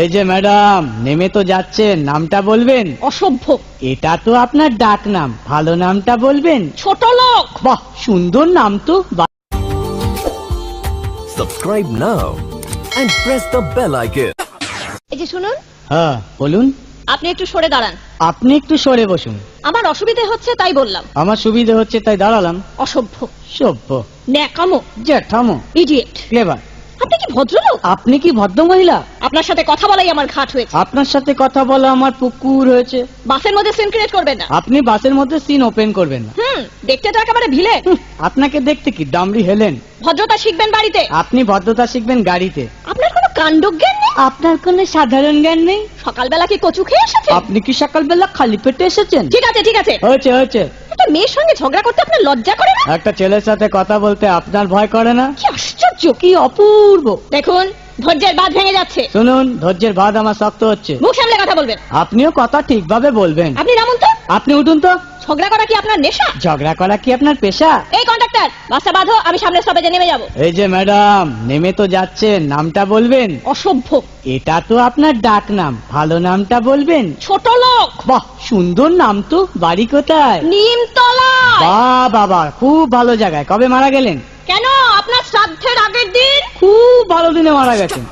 এই যে ম্যাডাম, নেমে তো যাচ্ছেন, নামটা বলবেন? অসভ্য। এটা তো আপনার ডাক নাম, ভালো নামটা বলবেন? ছোট লোক। বাহ, সুন্দর নাম তো। Subscribe now and press the bell icon. এই যে শুনুন, হ্যাঁ বলুন। আপনি একটু সরে দাঁড়ান। আপনি একটু সরে বসুন। আমার অসুবিধে হচ্ছে তাই বললাম। আমার সুবিধা হচ্ছে তাই দাঁড়ালাম। অসভ্য, সভ্য, ন্যাকামো, জ্যাঠামো, ইডিয়েট। ক্লেভার। আপনি কি ভদ্রলোক? আপনি কি ভদ্র মহিলা? আপনার সাথে কথা বলাই আমার ঘাট হয়েছে। আপনার সাথে কথা বলা আমার পুকুর হয়েছে। বাসের মধ্যে সিন ক্রিয়েট করবেন না। আপনি বাসের মধ্যে সিন ওপেন করবেন না। দেখতে তো একেবারে ভিলে। আপনাকে দেখতে কি ডামরি হেলেন? ভদ্রতা শিখবেন বাড়িতে। আপনি ভদ্রতা শিখবেন গাড়িতে। আপনার কোনো কাণ্ডজ্ঞান নেই। আপনার কোনো সাধারণ জ্ঞান নেই। সকালবেলা কি কচু খেয়ে এসেছেন? আপনি কি সকালবেলা খালি পেটে এসেছেন? ঠিক আছে ঠিক আছে, হয়েছে হয়েছে। একটা মেয়ের সঙ্গে ঝগড়া করতে আপনার লজ্জা করে না? একটা ছেলের সাথে কথা বলতে আপনার ভয় করে না? কি আশ্চর্য, কি অপূর্ব। দেখুন ধৈর্যের বাঁধ ভেঙে যাচ্ছে। শুনুন, ধৈর্যের বাঁধ আমার শক্ত হচ্ছে। মুখ সামলে কথা বলবেন। আপনিও কথা ঠিকভাবে বলবেন। আপনি নামুন তো। আপনি উঠুন তো। ঝগড়া করা কি আপনার নেশা? ঝগড়া করা কি আপনার পেশা? এই কন্ডাক্টর, বাসটা বাঁধো, আমি সামনের স্টপেজে নেমে যাব। এই যে ম্যাডাম, নেমে তো যাচ্ছেন, নামটা বলবেন? অসভ্য, এটা তো আপনার ডাক নাম, ভালো নামটা বলবেন? ছোট লোক। বাহ, সুন্দর নাম তো। বাড়ি কোথায়? নিমতলা। বাহ বাবা, খুব ভালো জায়গায়। কবে মারা গেলেন? কেন, আপনার শ্রাদ্ধের আগের দিন। খুব ভালো দিনে মারা গেছেন।